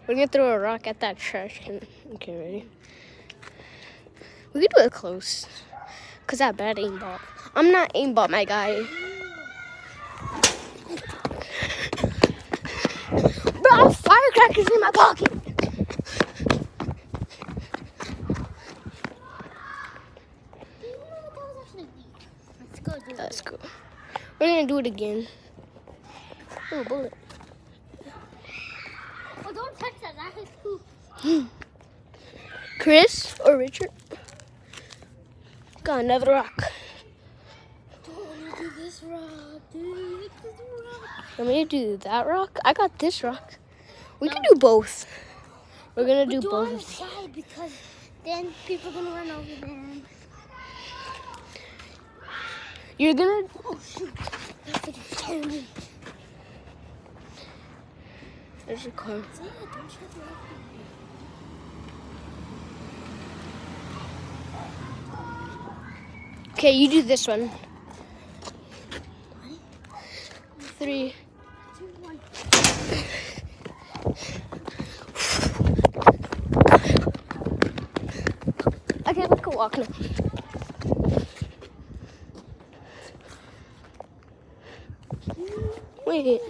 We're gonna throw a rock at that trash can. Okay, ready? We can do it close. Cause that bad aimbot. I'm not aimbot, my guy. Bro, I have firecrackers in my pocket. Let's go do it. Let's go. We're gonna do it again. Oh, bullet. Oh, don't touch that. That is poop. Chris or Richard? Got another rock. Don't want to do this rock, dude. This rock. Want me to do that rock? I got this rock. We can do both. We're gonna do Do on the both. side because then people are gonna run over them. You're gonna. Oh shoot! That's like it's killing me. There's a car. Yeah, don't shut the rock. Okay, you do this one. 3, 2, 1. Okay, let's go walk now. Wait.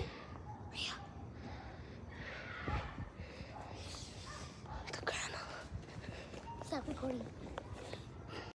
Stop recording.